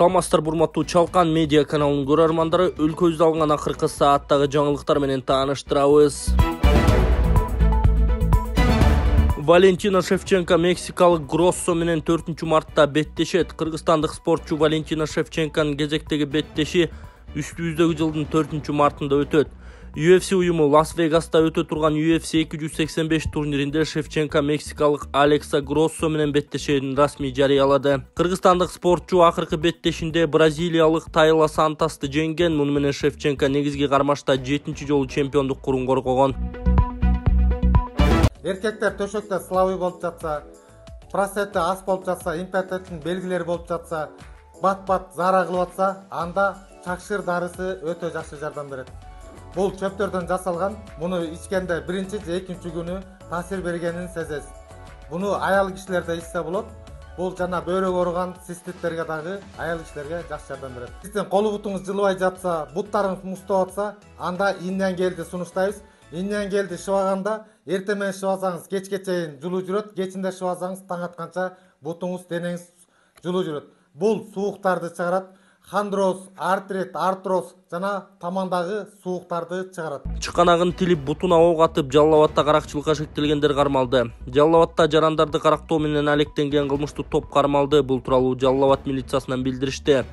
Саламатсыздар урматтуу Чалкан медиа каналынын көрөрмандары, өлкөбүздө алынган акыркы сааттагы жаңылыктар менен тааныштырабыз. Валентина Шевченко мексикалык Гроссо менен 4 мартта беттешет. Кыргызстандык спортчу Валентина Шевченконун кезектеги беттеши үстүбүздөгү жылдын 4 мартында өтөт. UFC уюму Лас-Вегаста өтө турган UFC 285 турниринде Шевченко мексикалык Алекса Гроссо менен беттешерин расмий жарыялады. Кыргызстандык спортчу акыркы беттешинде бразилиялык Тайла Сантасты жеңген. Муну менен Шевченко негизги кармашта 7-чи жолу чемпиондук курун коргогон. Эркектер төшөктө славы болуп жатса, простатта ас болуп жатса, импотенттин белгилери болуп жатса, бат-бат зара кылып атса, анда чакшыр дарысы өтө жакшы жардам берет. Бул чөптөрдөн жасалган. Муну ичкенде биринчи же экинчи күнү таасир бергенин сезесиз. Буну аял кишилерде ичсе болот. Бул жана бөйрөк ооруган циститтерге дагы аял кишилерге жакшы жардам берет. Сиздин колу бутуңуз жылыбай жатса, буттарыңыз муздап атса, анда иннен гелди сунуштайбыз. Иннен гелди шыбаганда, эртең менен шыбасаңыз кечке чейин жылуу жүрөт, кечинде шыбасаңыз таң атканча бутуңуз, денеңиз жылуу жүрөт. Бул сууктарды чыгарат. Хондроз, артрит, артроз жана тамандагы сууктарды чыгарат. Чыканагын тилип бутуна ок атып, Жалал-Абадта каракчылыкка шектелгендер кармалды. Жалал-Абадта жарандарды карактоо менен алектенген кылмыштуу топ кармалды. Бул тууралуу Жалал-Абад милициясынан билдиришти.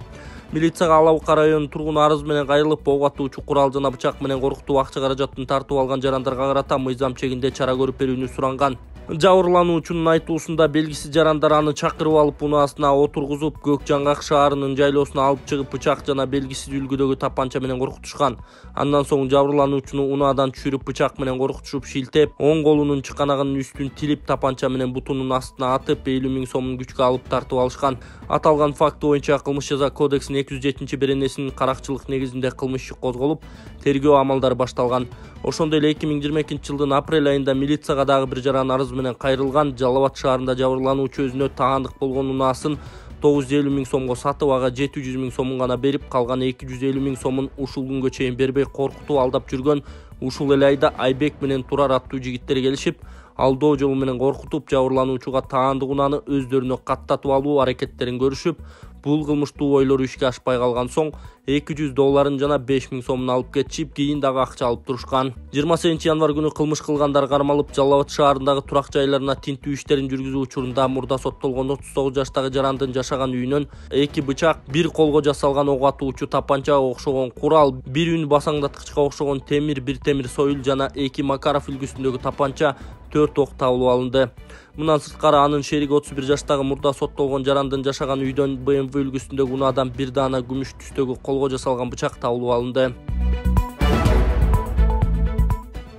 Милицияга Алабыка районунун тургуну арыз менен кайрылып, ок атуучу курал жана бычак менен коркутуу акча каражатын тартып алган жарандарга карата мыйзам чегинде чара көрүп берүүнү суранган. Жабырлануучунун айтуусунда белгисиз жарандар аны чакырып алып, унаасына отургузуп, Көкжаңгак шаарынын жайлоосуна алып чыгып, бычак жана белгисиз үлгүдөгү тапанча менен коркутушкан. Андан соң жабырлануучуну унаадан түшүрүп, бычак менен коркутушуп, шилтеп, оң колунун чыканагынын үстүн тилип, тапанча менен бутунун астына атып, 50 000 сомун күчкө алып тартып алышкан. Аталган факт боюнча кылмыш жаза кодексинин 207-беренесинин каракчылык негизинде кылмыш иши козголуп, тергөө амалдары башталган. Ошондой эле 2022 жылдын апрель айында милицияга дагы бир жаран арыз менен кайрылган. Жалал-Абад шаарында жабырлануучу өзүнө таандык болгон унаасын 950 000 сомго сатып, ага 700 000 сомун гана берип, калган 250 000 сомун ушул күнгө чейин бербей коркутуп алдап жүргөн. Ушул эле айда Айбек менен Турар аттуу жигиттер келишип, алдоо жолу менен коркутуп, жабырлануучуга таандык унааны өздөрүнө каттатып алуу аракеттерин көрүшүп, бул кылмыштуу ойлору ишке ашпай калган соң $200 жана 5 000 сомун алып кетишип, кийин дагы акча алып турушкан. 28 январь күнү кылмыш кылгандар кармалып, Жалал-Абад шаарындагы турак жайларына тинтүү иштерин жүргүзүү учурунда мурда соттолгон 39 жаштагы жарандын жашаган үйүнөн 2 бычак, 1 колго жасалган ок атуучу тапанчага окшогон курал, 1 үн басаңдаткычка окшогон темир, 1 темир союл жана 2 Макаров үлгүсүндөгү тапанча, 4 ок табылып алынды. Мындан сырткары анын шериги 31 жаштагы мурда соттолгон жарандын жашаган үйдөн BMW үлгүсүндөгү унаадан 1 даана күмүш түстөгү колго жасалган бычак табылып алынды.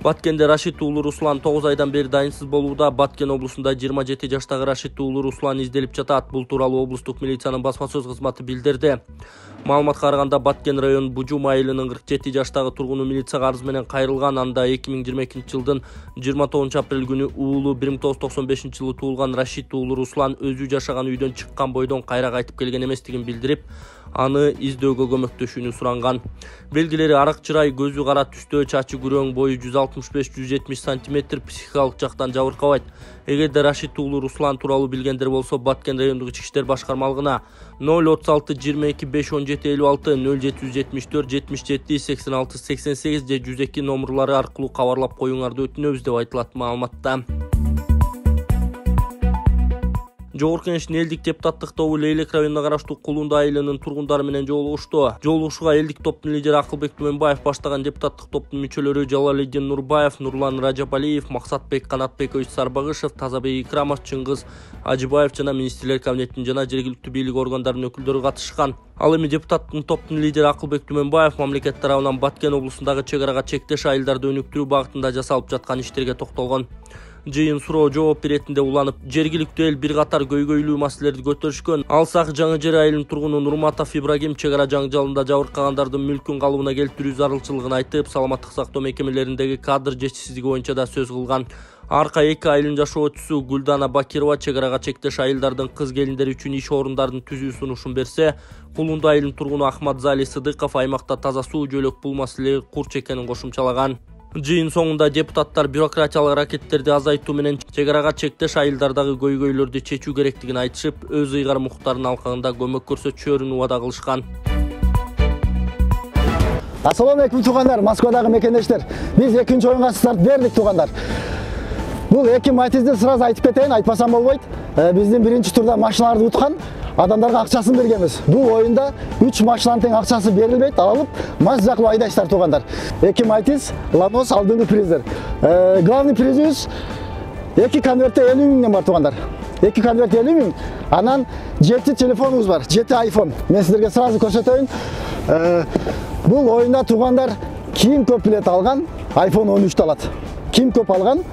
Баткенде Рашид уулу Руслан 9 айдан бери дайынсыз болууда. Баткен облусунда 27 жаштагы Рашид уулу Руслан изделип жатат. Бул тууралуу облустук милициянын басма сөз кызматы билдирди. Маалыматка караганда Баткен районунун Бужум айылынын 47 жаштагы тургуну милицияга арыз менен кайрылган. Анда 2022 жылдын 29 апрель күнү уулу 1995 жылы туулган Рашид уулу Руслан өзү жашаган үйдөн чыккан бойдон кайра кайтып келген эместигин билдирип, аны издөөгө көмөктөшүүнү суранган. Белгилери арак чырай, көзү кара түстө, чачы күрөң, бою 165-170 см, психикалык жактан жабыркабайт. Эгерде Рашид уулу Руслан тууралуу билгендер болсо, Баткен райондук ички иштер башкармалыгына 036 22 517 56 0774 77 86 88 же 102 номурлары аркылуу кабарлап коюңарды өтүнөбүз деп айтылат маалыматта. Жогорку Кеңештин элдик депутаттык тобу Лейлек районуна караштуу Кулунду айылынын тургундары менен жолугушту. Жолугушууга элдик топтун лидери Акылбек Түмөнбаев баштаган депутаттык топтун мүчөлөрү Жалалиддин Нурбаев, Нурлан Ражапалиев, Максатбек Канатбекович Сарбагышев, Тазабек Икрамов, Чыңгыз Ажыбаев жана министрлер кабинетинин жана жергиликтүү бийлик органдарынын өкүлдөрү катышкан. Ал эми депутаттык топтун лидери Акылбек Түмөнбаев мамлекет тарабынан Баткен облусундагы чек арага чектеш айылдарды өнүктүрүү багытында жасалып жаткан иштерге токтолгон. Жыйын суроо жооп беретинде уланып, жергиликтүү эл бир катар көйгөйлүү маселелерди көтөрүшкөн. Алсак Жаңы Жер айылынын тургуну Нурматов Ибрагим чек ара жаңжалында жабыркагандардын мүлкүн калыбына келтирүү зарылчылыгын айтып, саламаттык сактоо мекемелериндеги кадр жетишсиздиги боюнча да сөз кылган. Арка 2 айылынын жашоочусу Гүлдана Бакирова чек арага чектеш айылдардын кыз келиндери үчүн иш орундарын түзүү сунушун берсе, Кулунду айылынын тургуну Ахмадзали Сыдыков аймакта таза суу, жөлөк бул маселе курч экенин кошумчалаган. Жыйын соңунда депутаттар бюрократиялык аракеттерди азайтуу менен чек арага чектеш айылдардагы көйгөйлөрдү чечүү керектигин айтышып, өз ыйгар муктардын алкагында көмөк көрсөтүшөрүн убада кылышкан. Assalamu alaikum туугандар, Москвадагы мекендештер. Биз экинчи оюнга старт бердик туугандар. Бул эки матизди сразу айтып кетейин, айтпасам болбойт. Биздин биринчи турда машиналарды уткан адамдарга акчасын бергенбиз. Бул оюнда 3 машинанын тең акчасы берилбейт, алып мас жакылып айдайсыздар туугандар. Эки матиз, Ланос алдыңкы приздер. Главный призибиз 2 конвертте 50 миңден бар туугандар. 2 конверт 50 миң, анан 7 телефонубуз бар, 7 iPhone. Мен сиздерге сразу көрсөтөйүн. Бул оюнда туугандар ким көп билет алган iPhone 13 алат. Ким көп алган,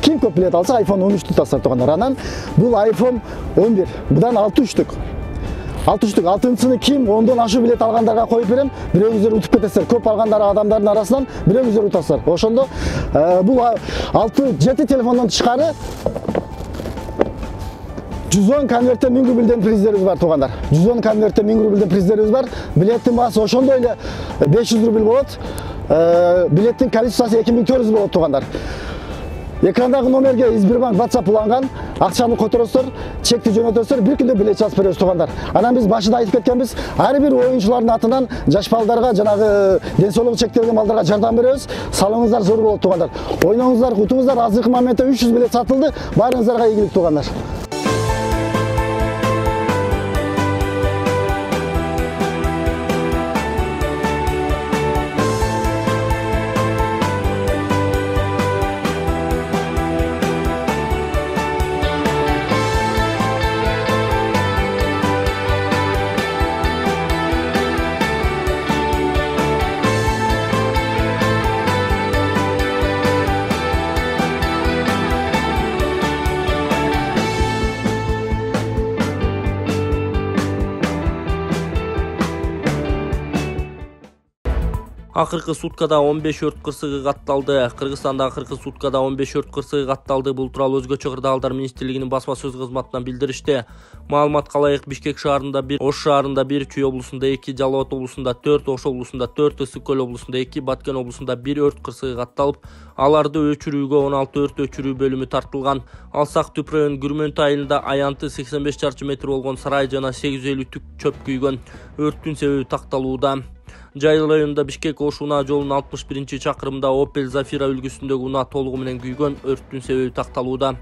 ким көп билет алса iPhone 13 тутасыздар туугандар. Анан бул iPhone 11, будан 6 үчтүк. 6 үчтүк, 6-сыны ким 10дон ашуу билет алгандарга коюп берем, бирөөңүздөр утуп кетесиздер. Көп алгандар адамдардын арасынан бирөөңүздөр утасыздар. Ошондо бул 6-7 телефондон тышкары 110 конвертте 1000 рубльден приздерибиз бар туугандар. 110 конвертте 1000 рубльден приздерибиз бар. Билеттин баасы ошондой эле 500 рубль болот. Билеттин количествосы 2400 болот туугандар. Экрандагы номерге Сбербанк WhatsApp уланган, акчаны которосуздар, чекти жөнөтөсүздөр, бир күндө билет жазып беребиз туугандар. Анан биз башында айтып кеткенбиз, ар бир оюнчулардын атынан жаш балдарга, жанагы ден соолугу чектелген балдарга жардам беребиз. Салымыңыздар зор болот туугандар. Ойноңуздар, утуңуздар, азыркы моментте 300 билет сатылды. Баарыңыздарга ийгилик туугандар. Акыркы суткада 15 өрт кырсыгы катталды. Кыргызстанда акыркы суткада 15 өрт кырсыгы катталды. Бул тууралуу өзгөчө кырдаалдар министрлигинин басма-сөз кызматынан билдиришти. Маалыматка ылайык, Бишкек шаарында 1, Ош шаарында 1, Чүй облусунда 2, Жалал Абад облусунда 4, Ош облусунда 4, Ысык-Көл облусунда 2, Баткен облусунда 1 өрт кырсыгы катталып, аларды өчүрүүгө 16 өрт өчүрүү бөлүмү тартылган. Алсак Түп районунун Күрмөнтү айылында аянты 85 чарчы метр болгон сарай жана 850 түк чөп күйгөн. Өрттүн себеби такталууда. Жайыл районунда Бишкек Ош унаа жолунун 61 чакырымында Opel Zafira үлгүсүндөгү унаа толугу менен күйгөн. Өрттүн себеби такталууда.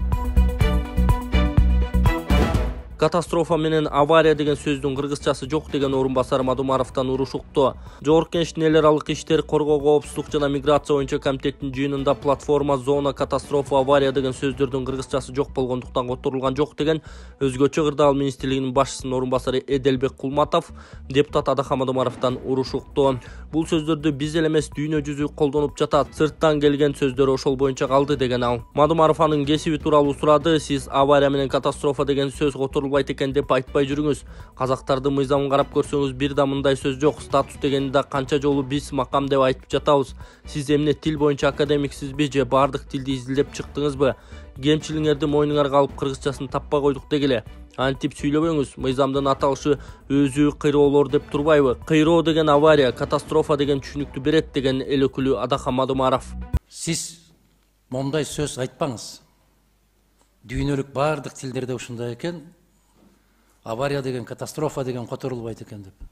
Катастрофа менен авария деген сөздүн кыргызчасы жок деген орун басары Мадумаровдон уруш укту. Жогорку Кеңештин эл аралык иштер коргоо коопсуздук жана миграция боюнча комитеттин жыйынында платформа зона катастрофа авария деген сөздөрдүн кыргызчасы жок болгондуктан которулган жок деген өзгөчө кырдаал министрлигинин башчысынын орун басары Эделбек Кулматов депутат Адахан Мадумаровдон уруш укту. Бул сөздөрдү биз эле эмес дүйнө жүзү колдонуп жатат. Сырттан келген сөздөр ошол боюнча калды деген ал. Мадумаров анын кесиби тууралуу сурады. Сиз авария менен катастрофа деген сөз которулбайт экен деп айтпай жүрүңүз. Казактардын мыйзамын карап көрсөңүз бир да мындай сөз жок. Статус дегенди да канча жолу биз макам деп айтып жатабыз. Сиз эмне тил боюнча академиксизби же бардык тилди изилдеп чыктыңызбы? Кемчилиңерди мойнуңарга алып кыргызчасын таппай койдук дегиле. Антип сүйлөбөңүз. Мыйзамдын аталышы өзү кыйроолор деп турбайбы? Кыйроо деген авария, катастрофа деген түшүнүктү берет деген эл өкүлү Адахан Мадумаров. Сиз момдай сөз айтпаңыз. Дүйнөлүк бардык тилдерде ушундай экен. Авария деген, катастрофа деген которулбайт экен деп.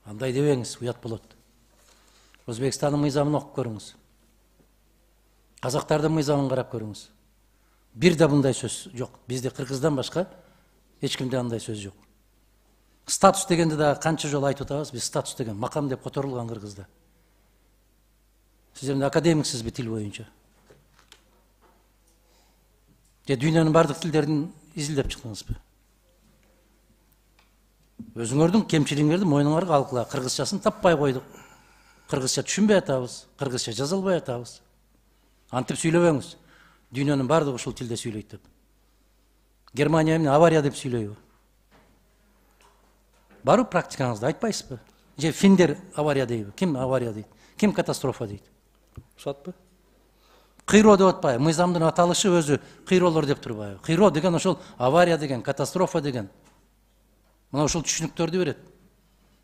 Андай дебеңиз, уят болот. Өзбекстандын мыйзамын окуп көрүңүз. Казактардын мыйзамын карап көрүңүз. Бир да мындай сөз жок. Бизде кыргыздан башка эч кимде андай сөз жок. Статус дегенди да канча жолу айтып атабыз, биз статус деген макам деп которулган кыргызда. Сиз эмне академиксизби тил боюнча? Же дүйнөнүн бардык тилдерин изилдеп чыктыңызбы? Өзүңөрдүн кемчилигиңерди мойнуңарга алгыла. Кыргызчасын таппай койдук. Кыргызча түшүнбөй атабыз, кыргызча жазылбай атабыз. Антип сүйлөбөңүз. Дүйнөнүн бардыгы ушул тилде сүйлөйт деп. Германия эмне авария деп сүйлөйбү? Бару практикаңызды айтпайсызбы? Же финдер авария дейби? Ким авария дейт? Ким катастрофа дейт? Ушатпы? Кыйроо деп атпайбы? Мыйзамдын аталышы өзү кыйроолор деп турбайбы? Кыйроо деген ошол авария деген, катастрофа деген. Мына ушул түшүнүктөрдү берет.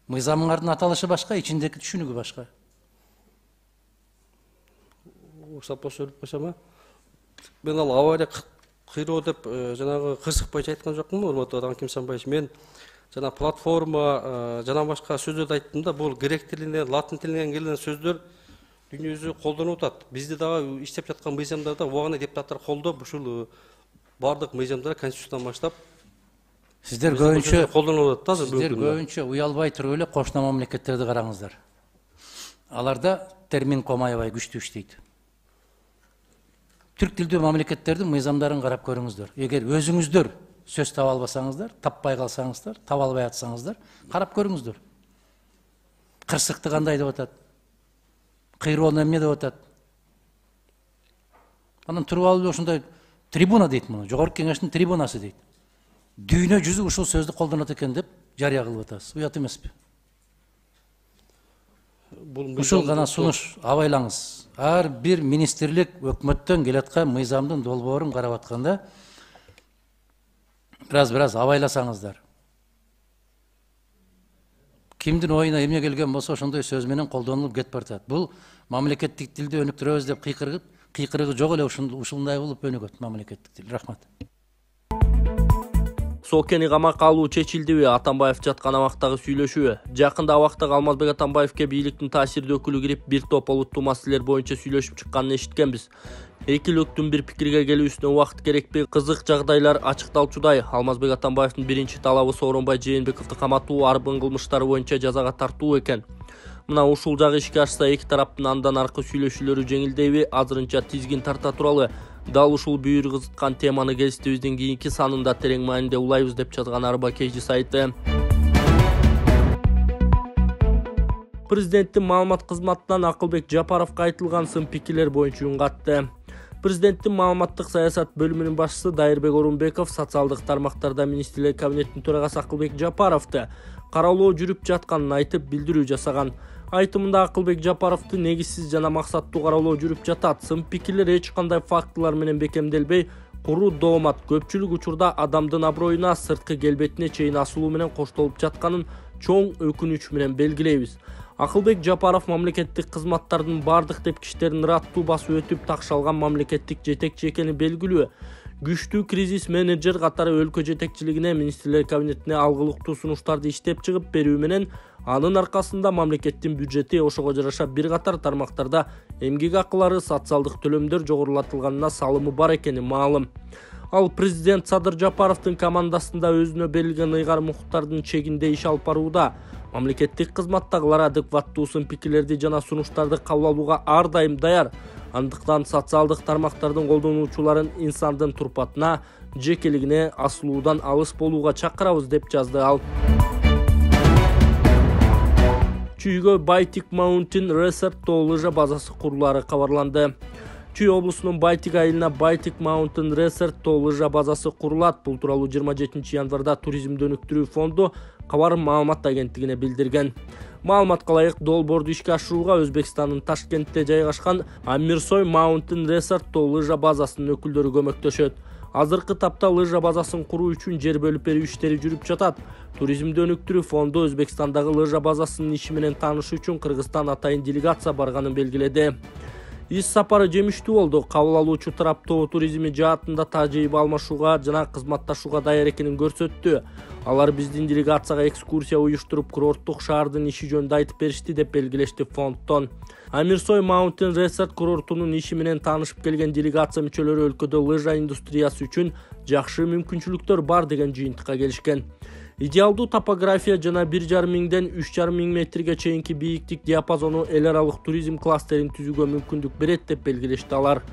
Мыйзамыңардын аталышы башка, ичиндеки түшүнүгү башка. сапасы өліп қойса ма? Мен ал авария қиро деп жаңағы қырсықпай айтқан жоқпын, Урматтуу Ким Санбаевич. Мен жаңа платформа, жана башка сөздөрдү айттым да, бул грек тилинен, латын тилинен келген сөздөр дүние жүзү колдонуп атат. Бизде дагы иштеп жаткан мыйзамдарда убагында депутаттар колдоп, ушул бардык мыйзамдар конституциядан баштап сиздер көбүнчө көбүнчө уялбай туруп эле кошуна мамлекеттерди караңыздар. Аларда термин комай аябай күчтүү иштейт. Түрк тилдүү мамлекеттердин мыйзамдарын карап көрүңүздөр. Эгер өзүңүздөр сөз таба албасаңыздар, таппай калсаңыздар, таба албай атсаңыздар, карап көрүңүздөр. Кырсыкты кандай деп атат? Кыйроону эмне деп атат? Анан туруп алып ошондой трибуна дейт муну, жогорку кеңештин трибунасы дейт. Дүйнө жүзү ушул сөздү колдонот экен деп жарыя кылып атасыз. Уят эмеспи? Ушул гана сунуш, абайлаңыз. Ар бир министрлик өкмөттөн келаткан мыйзамдын долбоорун карап атканда бираз абайласаңыздар. Кимдин оюна эмне келген болсо ошондой сөз менен колдонулуп кетип баратат. Бул мамлекеттик тилди өнүктүрөбүз деп кыйкырыгы жок эле ушундай болуп өнүгөт мамлекеттик тил. Рахмат. Сокени камакка алуу чечилдиби? Атамбаев жаткан абактагы сүйлөшүү. Жакында абактагы Алмазбек Атамбаевке бийликтин таасирдүү өкүлү кирип, бир топ олуттуу маселелер боюнча сүйлөшүп чыкканын эшиткенбиз. Эки лөктүн бир пикирге келүүсүнө убакыт керекпи? Кызык жагдайлар ачыкталчудай. Алмазбек Атамбаевдин биринчи талабы Сооронбай Жээнбековду каматуу, арбын кылмыштары боюнча жазага тартуу экен. Мына ушул жагы ишке ашса, эки тараптын андан аркы сүйлөшүүлөрү жеңилдейби? Азырынча тизгин тарта туралы. Дал ушул бүйүр кызыткан теманы гезитибиздин кийинки санында терең маанинде улайбыз деп жазган Арба Кежи сайты. Президенттин маалымат кызматынан Акылбек Жапаровго айтылган сын пикирлер боюнча үн катты. Президенттин маалыматтык саясат бөлүмүнүн башчысы Дайырбек Орунбеков социалдык тармактарда министрлер кабинетинин төрагасы Акылбек Жапаровду каралоо жүрүп жатканын айтып билдирүү жасаган. Айтымында Акылбек Жапаровду негизсиз жана максаттуу каралоо жүрүп жатат. Сын пикирлер эч кандай фактылар менен бекемделбей, куру доомат, көпчүлүк учурда адамдын аброюна, сырткы келбетине чейин асылуу менен коштолуп жатканын чоң өкүнүч менен белгилейбиз. Акылбек Жапаров мамлекеттик кызматтардын бардык тепкичтерин ыраттуу басып өтүп такшалган мамлекеттик жетекчи экени белгилүү. Күчтүү кризис менеджер катары өлкө жетекчилигине, министрлер кабинетине алгылыктуу сунуштарды иштеп чыгып берүү менен анын аркасында мамлекеттин бюджети ошого жараша бир катар тармактарда эмгек акылары, социалдык төлөмдөр жогорулатылганына салымы бар экени маалым. Ал президент Садыр Жапаровдун командасында өзүнө берилген ыйгар мукуттардын чегинде иш алып барууда. Мамлекеттик кызматтагылар адекваттуу сын пикирлерди жана сунуштарды кабыл алууга ар дайым даяр. Андыктан социалдык тармактардын колдонуучуларын инсандын турпатына, жекелигине асылуудан алыс болууга чакырабыз деп жазды ал. Чүйгө Байтик Mountain Resort лыжа базасы курулары кабарланды. Чүй облусунун Байтик айылына Байтик Mountain Resort лыжа базасы курулат. Бул тууралуу 27 январда туризмди өнүктүрүү фонду кабар маалымат агенттигине билдирген. Маалыматка ылайык, долбоорду ишке ашырууга Өзбекстандын Ташкентте жайгашкан Амирсой Mountain Resort лыжа базасынын өкүлдөрү көмөктөшөт. Азыркы тапта лыжа базасын куруу үчүн жер бөлүп берүү иштери жүрүп жатат. Туризмди өнүктүрүү фонду Өзбекстандагы лыжа базасынын иши менен таанышуу үчүн Кыргызстан атайын делегация барганын белгиледи. Иш сапары жемиштүү болду. Кабыл алуучу тарап тоо туризми жаатында тажрыйба алмашууга жана кызматташууга даяр экенин көрсөттү. Алар биздин делегацияга экскурсия уюштуруп, курорттук шаардын иши жөнүндө айтып беришти деп белгилешти фонддон. Амирсой Mountain Resort курортунун иши менен таанышып келген делегация мүчөлөрү өлкөдө лыжа индустриясы үчүн жакшы мүмкүнчүлүктөр бар деген жыйынтыкка келишкен. Идеалдуу топография жана 1,5 миңден 3,5 миң метрге чейинки бийиктик диапазону эл аралык туризм кластерин түзүүгө мүмкүндүк берет деп белгилешти алар.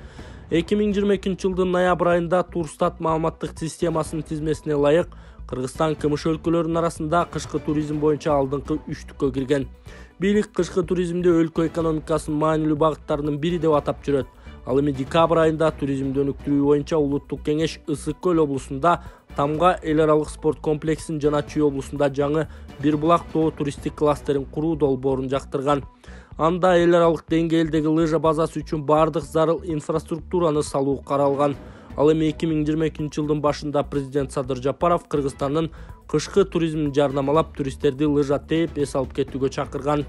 2022 жылдын ноябрь айында Турстат маалыматтык системасынын тизмесине ылайык Кыргызстан КМШ өлкөлөрүнүн арасында кышкы туризм боюнча алдыңкы 3-түккө кирген. Бийлик кышкы туризмди өлкө экономикасынын маанилүү багыттарынын бири деп атап жүрөт. Ал эми декабрь айында туризмди өнүктүрүү боюнча Улуттук кеңеш Ысык көл облусунда Тамга эл аралык спорт комплексин жана Чүй облусунда жаңы Бир булак тоо туристтик кластерин куруу долбоорун жактырган. Анда эл аралык деңгээлдеги лыжа базасы үчүн бардык зарыл инфраструктураны салуу каралган. Ал эми 2022 жылдын башында президент Садыр Жапаров Кыргызстандын кышкы туризмин жарнамалап, туристтерди лыжа тээп эс алып кетүүгө чакырган.